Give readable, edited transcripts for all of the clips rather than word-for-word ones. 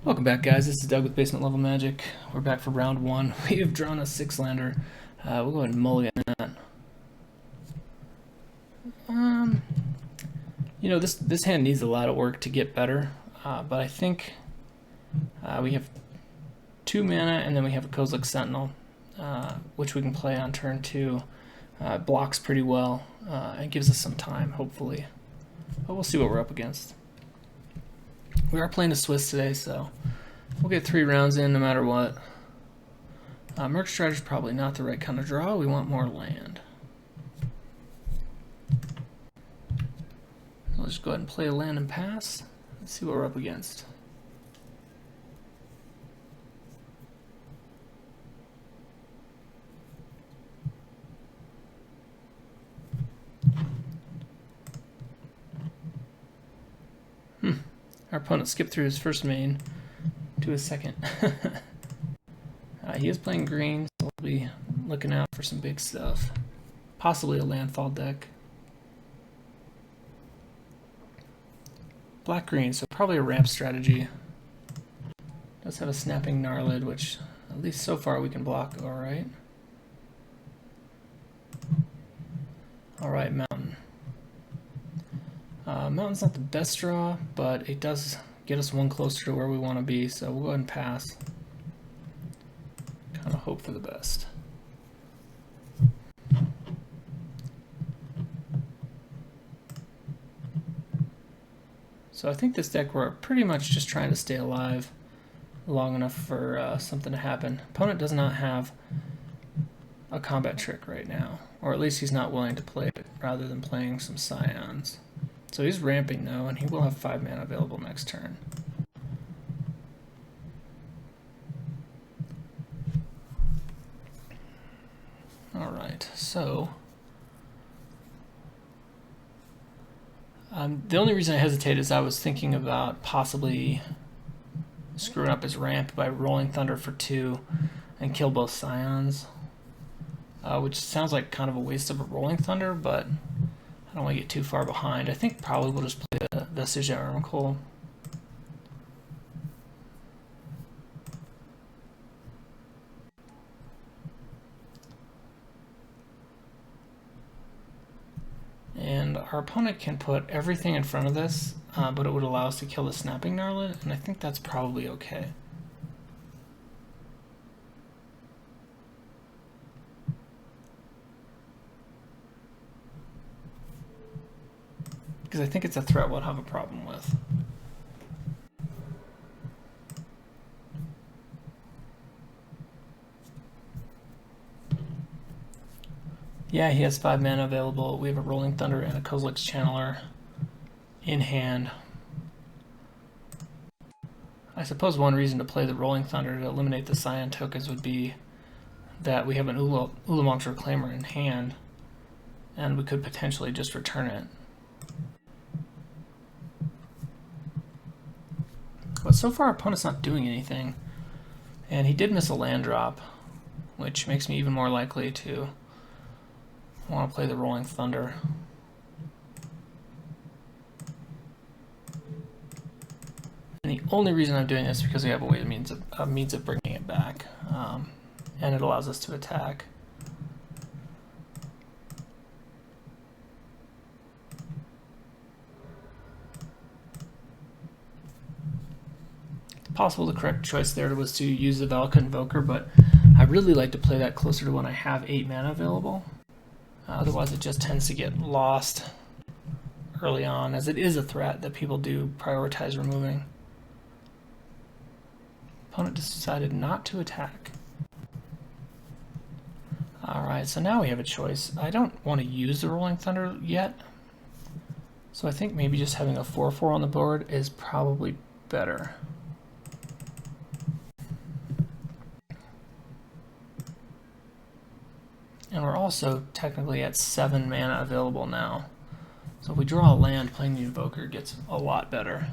Welcome back, guys. This is Doug with Basement Level Magic. We're back for round one. We have drawn a 6-lander. We'll go ahead and mulligan that. This hand needs a lot of work to get better, but I think we have 2 mana, and then we have a Kozilek Sentinel, which we can play on turn 2. Blocks pretty well, and gives us some time, hopefully. But we'll see what we're up against. We are playing a Swiss today, so we'll get 3 rounds in no matter what. Merc Strider's probably not the right kind of draw. We want more land. I'll just go ahead and play a land and pass. Let's see what we're up against. Our opponent skipped through his first main to his second. He is playing green, so we'll be looking out for some big stuff. Possibly a landfall deck. Black-green, so probably a ramp strategy. Does have a snapping Gnarlid, which at least so far we can block alright. Alright, Mountain. Mountain's not the best draw, but it does get us one closer to where we want to be, so we'll go ahead and pass. Kind of hope for the best. So I think this deck, we're pretty much just trying to stay alive long enough for something to happen. Opponent does not have a combat trick right now, or at least he's not willing to play it rather than playing some Scions. So he's ramping though, and he will have 5 mana available next turn. Alright, so the only reason I hesitate is I was thinking about possibly screwing up his ramp by rolling Thunder for 2 and kill both Scions, which sounds like kind of a waste of a rolling Thunder, but I don't want to get too far behind. I think probably we'll just play the Vestige at Urmcoil. And our opponent can put everything in front of this, but it would allow us to kill the Snapping Gnarlid, and I think that's probably okay. Because I think it's a threat we'll have a problem with. Yeah, he has 5 mana available. We have a Rolling Thunder and a Kozilek's Channeler in hand. I suppose one reason to play the Rolling Thunder to eliminate the Scion tokens would be that we have an Ulamog's Reclaimer in hand, and we could potentially just return it. But so far, our opponent's not doing anything, and he did miss a land drop, which makes me even more likely to want to play the Rolling Thunder. And the only reason I'm doing this is because we have a means of bringing it back, and it allows us to attack. Possible the correct choice there was to use the Valka Invoker, but I really like to play that closer to when I have 8 mana available. Otherwise it just tends to get lost early on, as it is a threat that people do prioritize removing. Opponent decided not to attack. Alright, so now we have a choice. I don't want to use the Rolling Thunder yet, so I think maybe just having a 4/4 on the board is probably better. And we're also technically at 7 mana available now. So if we draw a land, playing the Invoker gets a lot better.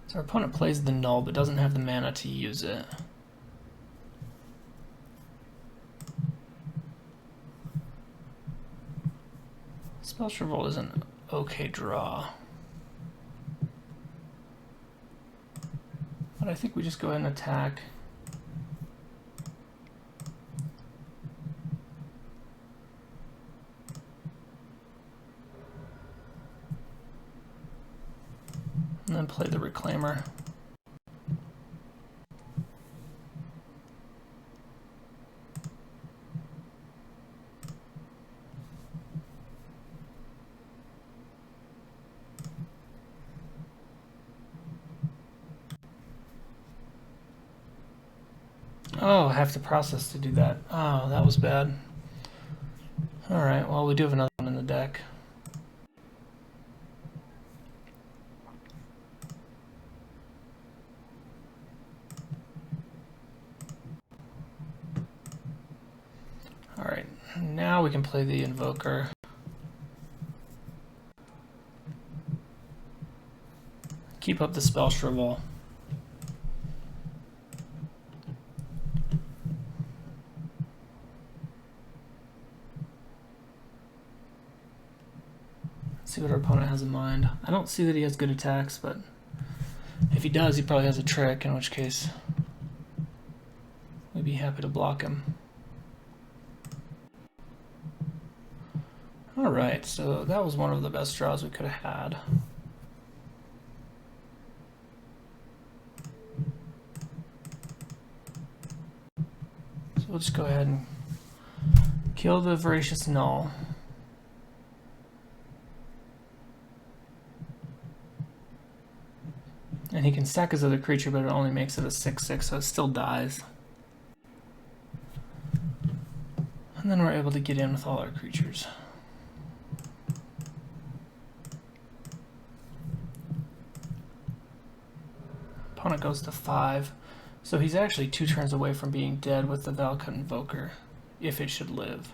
So our opponent plays the Null, but doesn't have the mana to use it. Spell's Revolt is an okay draw. But I think we just go ahead and attack. And then play the Reclaimer. Oh, I have to process to do that. Oh, that was bad. Alright, well, we do have another one in the deck. Alright, now we can play the Invoker. Keep up the Spell Shrivel. See what our opponent has in mind. I don't see that he has good attacks, but if he does, he probably has a trick, in which case we'd be happy to block him. Alright, so that was one of the best draws we could have had. So we'll just go ahead and kill the Voracious Null. And he can sack his other creature, but it only makes it a 6/6, so it still dies. And then we're able to get in with all our creatures. Opponent goes to 5. So he's actually 2 turns away from being dead with the Valakut Invoker, if it should live.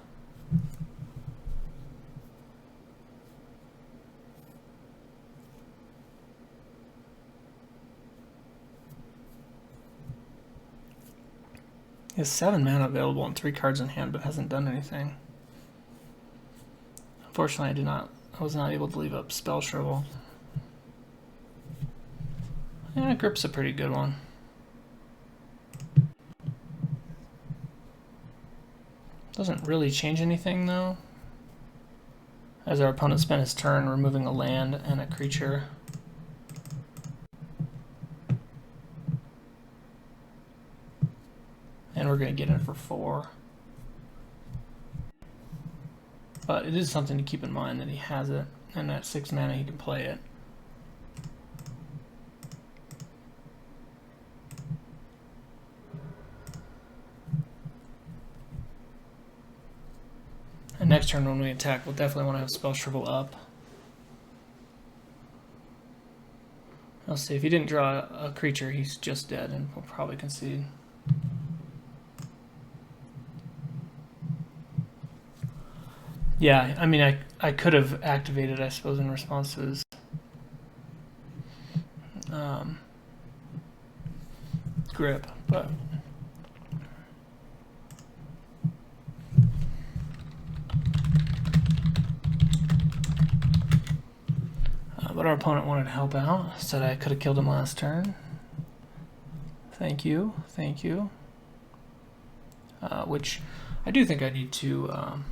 He has 7 mana available and 3 cards in hand, but hasn't done anything. Unfortunately, I was not able to leave up Spell Shrivel. Yeah, Grip's a pretty good one. Doesn't really change anything though, as our opponent spent his turn removing a land and a creature. And we're going to get in for 4. But it is something to keep in mind that he has it, and at 6 mana he can play it. And next turn when we attack, we'll definitely want to have Spell Shrivel up. I'll see, if he didn't draw a creature, he's just dead, and we'll probably concede. Yeah, I mean, I could have activated, I suppose, in response to his grip, but our opponent wanted to help out, said I could have killed him last turn. Thank you, thank you. Which I do think I need to.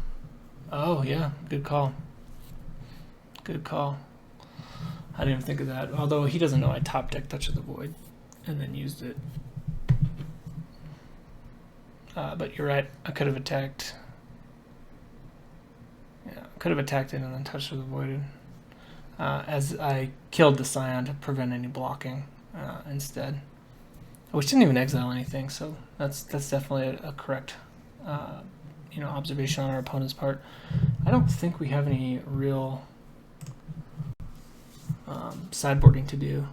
Oh yeah, good call. Good call. I didn't even think of that. Although he doesn't know I top deck Touch of the Void and then used it. But you're right. I could have attacked. Yeah, could have attacked it and then Touch of the Void. As I killed the Scion to prevent any blocking instead. Which didn't even exile anything, so that's definitely a correct observation on our opponent's part. I don't think we have any real sideboarding to do.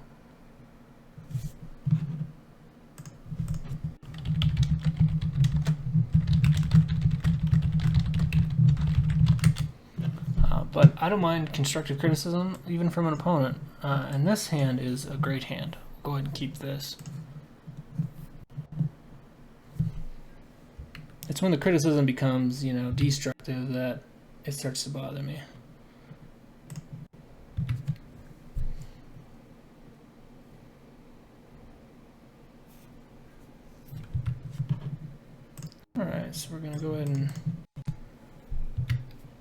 But I don't mind constructive criticism, even from an opponent. And this hand is a great hand. Go ahead and keep this. It's when the criticism becomes, destructive that it starts to bother me. Alright, so we're going to go ahead and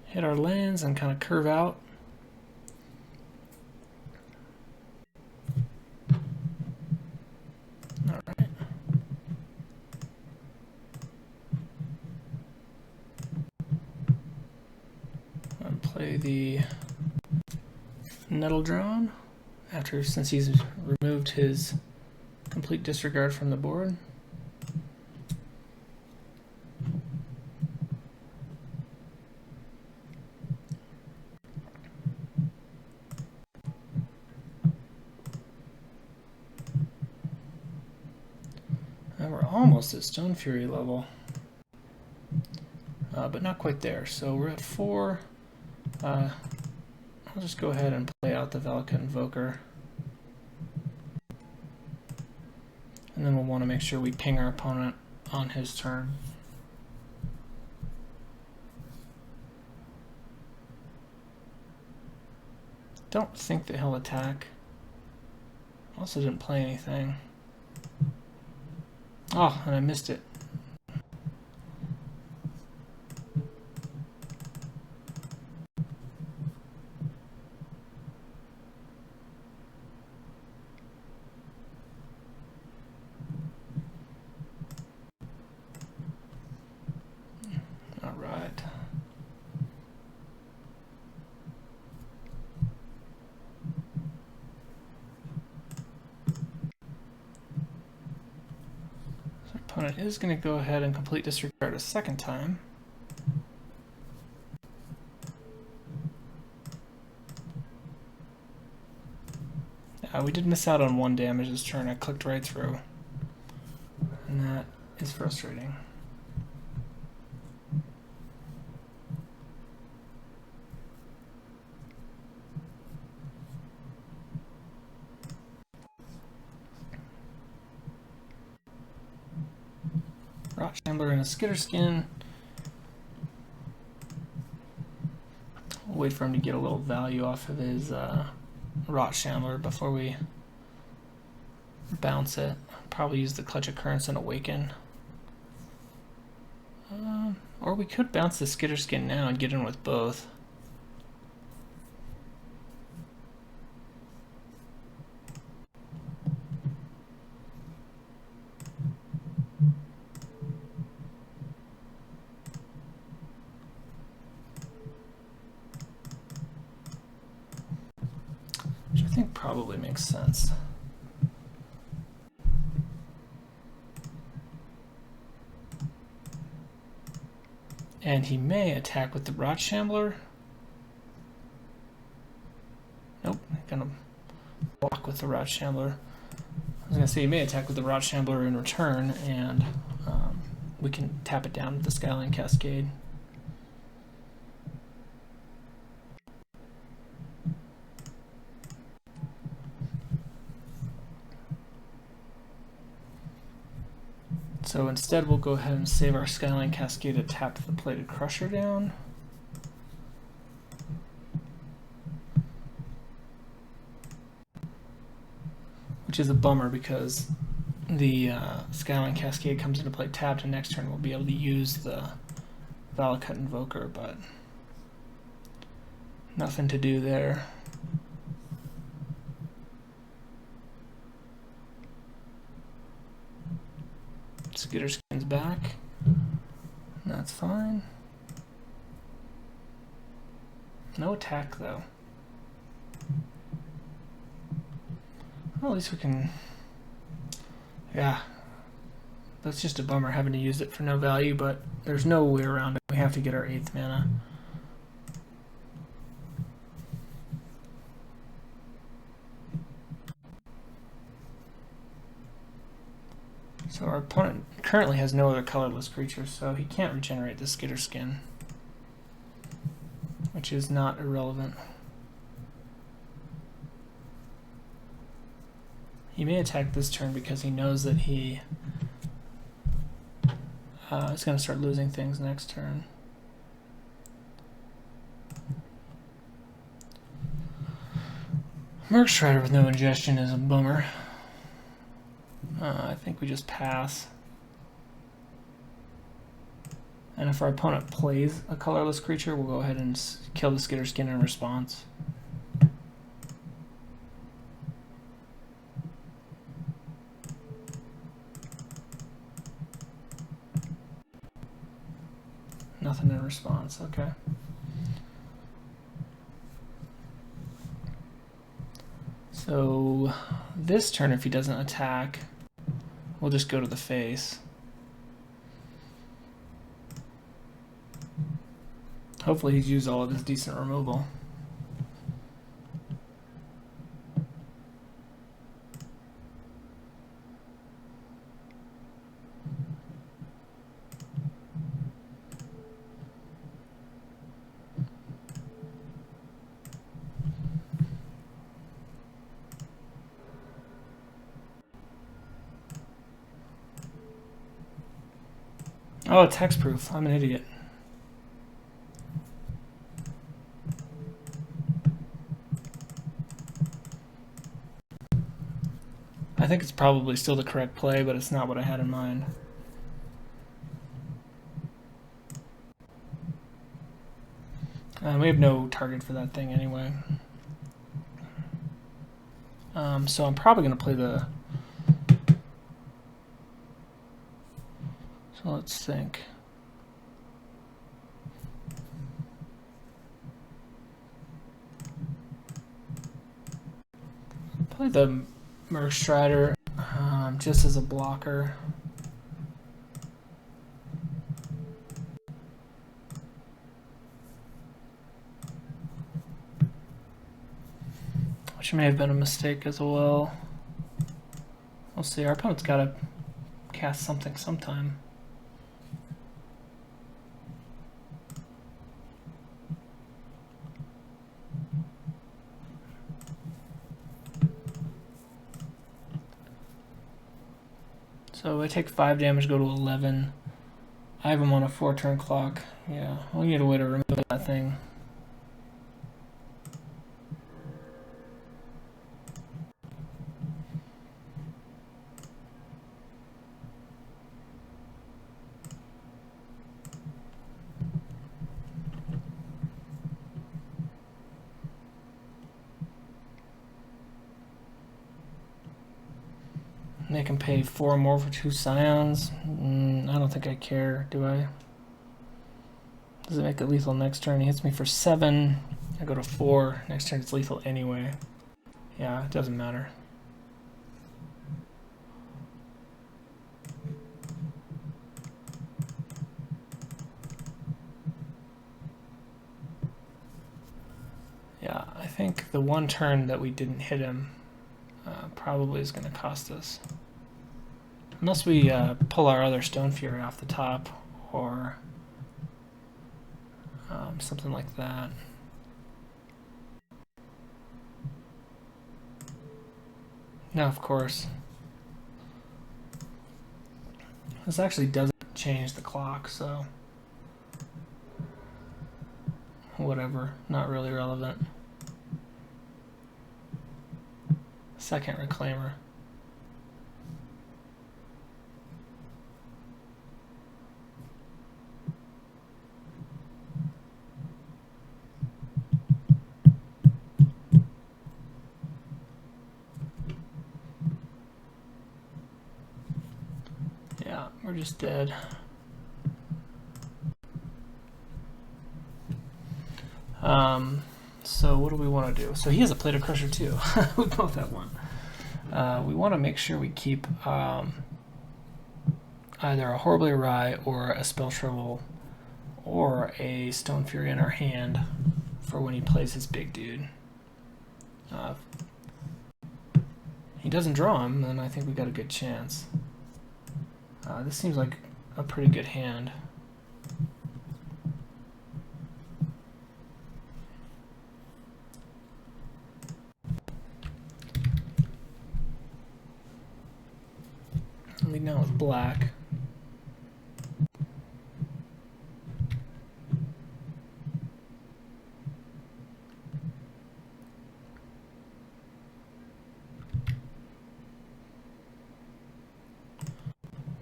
hit our lands and kind of curve out. Alright. I'll play the Nettle Drone since he's removed his complete disregard from the board. And we're almost at Stone Fury level, but not quite there. So we're at 4. I'll just go ahead and play out the Valakut Invoker. And then we'll want to make sure we ping our opponent on his turn. Don't think that he'll attack. Also didn't play anything. Oh, and I missed it. All right. So our opponent is going to go ahead and complete disregard a second time. We did miss out on 1 damage this turn. I clicked right through, and that is frustrating. Rot Shambler and a Skitter Skin. We'll wait for him to get a little value off of his Rot Shambler before we bounce it. Probably use the Clutch of Currents and Awaken. Or we could bounce the Skitter Skin now and get in with both. Which I think probably makes sense. And he may attack with the Rot Shambler. Nope, gonna block with the Rot Shambler. I was gonna say he may attack with the Rot Shambler in return, and we can tap it down with the Skyline Cascade. So instead we'll go ahead and save our Skyline Cascade to tap the Plated Crusher down. Which is a bummer because the Skyline Cascade comes into play tapped, and next turn we'll be able to use the Valakut Invoker, but nothing to do there. Skitter Skin's back. That's fine. No attack though. Well, at least we can. Yeah. That's just a bummer having to use it for no value, but there's no way around it. We have to get our 8th mana. So our opponent currently has no other colorless creatures, so he can't regenerate the Skitter Skin, which is not irrelevant. He may attack this turn because he knows that he is going to start losing things next turn. Merc Strider with no ingestion is a bummer. I think we just pass. And if our opponent plays a colorless creature, we'll go ahead and kill the Skitter Skin in response. Nothing in response, okay. So this turn, if he doesn't attack, we'll just go to the face. Hopefully he's used all of his decent removal. Oh, it's hexproof. I'm an idiot. I think it's probably still the correct play, but it's not what I had in mind. We have no target for that thing anyway. So I'm probably going to play the... So let's think. Play the Merc Strider just as a blocker. Which may have been a mistake as well. We'll see. Our opponent's got to cast something sometime. So I take 5 damage, go to 11. I have him on a 4-turn clock. Yeah, we need a way to remove that thing. Make him pay 4 more for 2 Scions. I don't think I care, do I? Does it make it lethal next turn? He hits me for 7. I go to 4. Next turn it's lethal anyway. Yeah, it doesn't matter. Yeah, I think the one turn that we didn't hit him probably is going to cost us. Unless we pull our other Stone Fury off the top, or something like that. Now, of course, this actually doesn't change the clock, so whatever, not really relevant. Second Reclaimer. Yeah, we're just dead. So what do we want to do? So he has a Plate of Crusher too. We both have one. We want to make sure we keep either a Horribly Awry or a Spell Shrivel or a Stone Fury in our hand for when he plays his big dude. If he doesn't draw him, then I think we got a good chance. This seems like a pretty good hand. Lead now with black.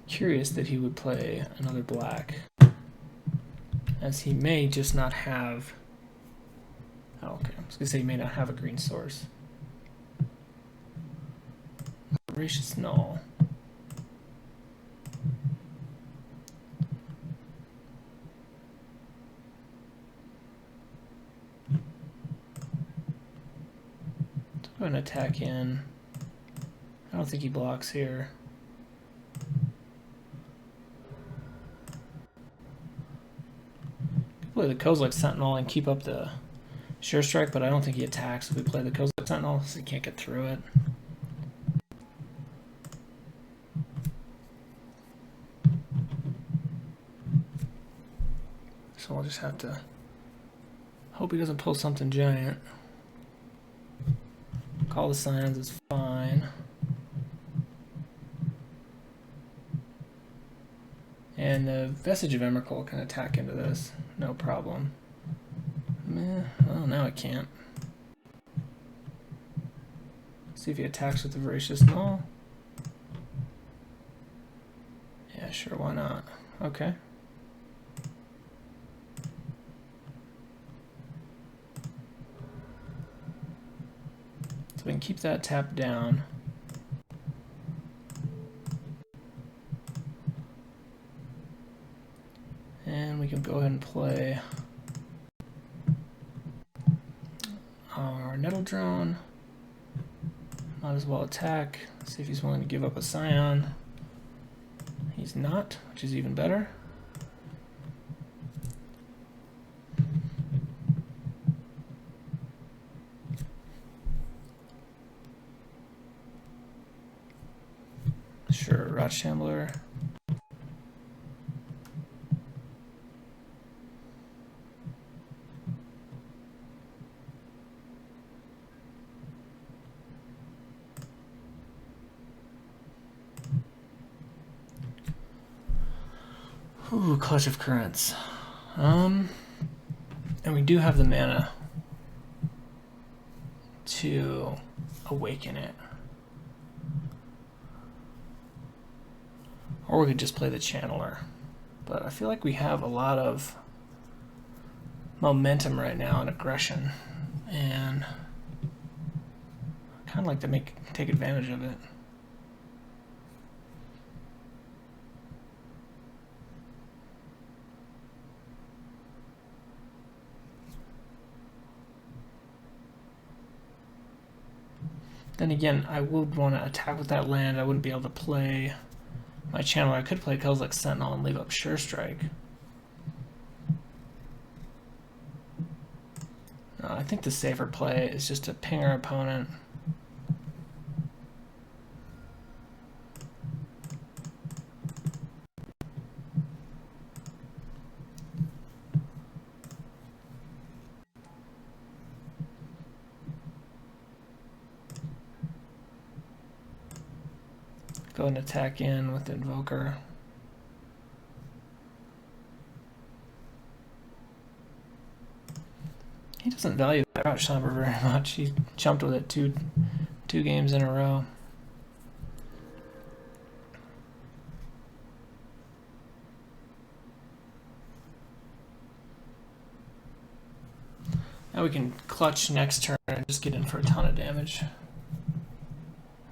Curious that he would play another black. as he may just not have. Oh, okay. I was gonna say he may not have a green source. Voracious Null. So go and attack in. I don't think he blocks here. Play the Kozilek Sentinel and keep up the Sure Strike, but I don't think he attacks if we play the Kozilek Sentinel, so he can't get through it. So we'll just have to hope he doesn't pull something giant. Call the Scions is fine. And the Vestige of Emrakul can attack into this, no problem. Well, now it can't. See if he attacks with the Voracious Null. Yeah, sure, why not? Okay. So we can keep that tapped down. And we can go ahead and play our Nettle Drone. Might as well attack. See if he's willing to give up a Scion. He's not, which is even better. Sure, Rot Shambler. Ooh, Clutch of Currents. And we do have the mana to awaken it. Or we could just play the Channeler. But I feel like we have a lot of momentum right now and aggression. And I kind of like to take advantage of it. Then again, I would want to attack with that land. I wouldn't be able to play my Channeler. I could play Kozilek Sentinel and leave up Sure Strike. I think the safer play is just to ping our opponent. Go and attack in with the Invoker. He doesn't value that Rot Shambler very much. He jumped with it two games in a row. Now we can clutch next turn and just get in for a ton of damage.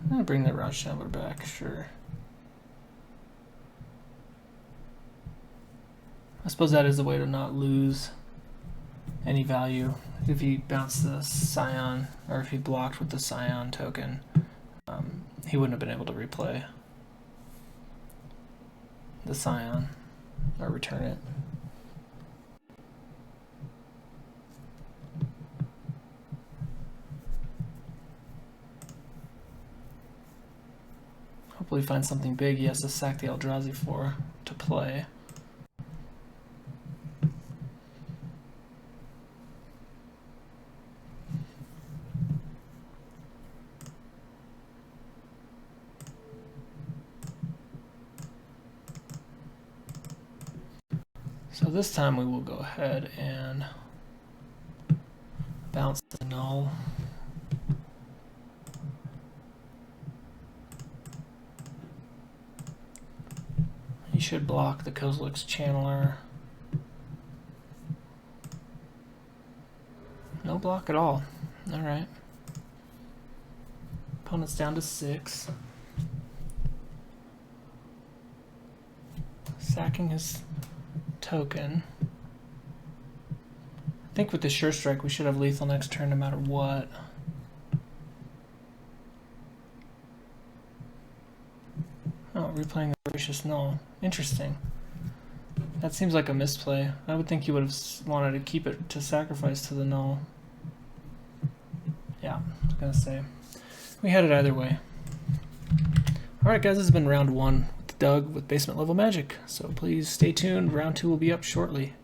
I'm gonna bring that Rot Shambler back, sure. I suppose that is the way to not lose any value. If he bounced the Scion, or if he blocked with the Scion token, he wouldn't have been able to replay the Scion or return it. Hopefully find something big he has to sack the Eldrazi for to play. So this time we will go ahead and bounce the null. He should block the Kozilek's Channeler. No block at all. Alright. Opponent's down to 6. Sacking his token. I think with the Sure Strike we should have lethal next turn no matter what. Oh, replaying the Gracious Null. Interesting. That seems like a misplay. I would think you would have wanted to keep it to sacrifice to the Null. Yeah, I was gonna say. We had it either way. Alright guys, this has been round 1 with Doug with Basement Level Magic. So please stay tuned, round 2 will be up shortly.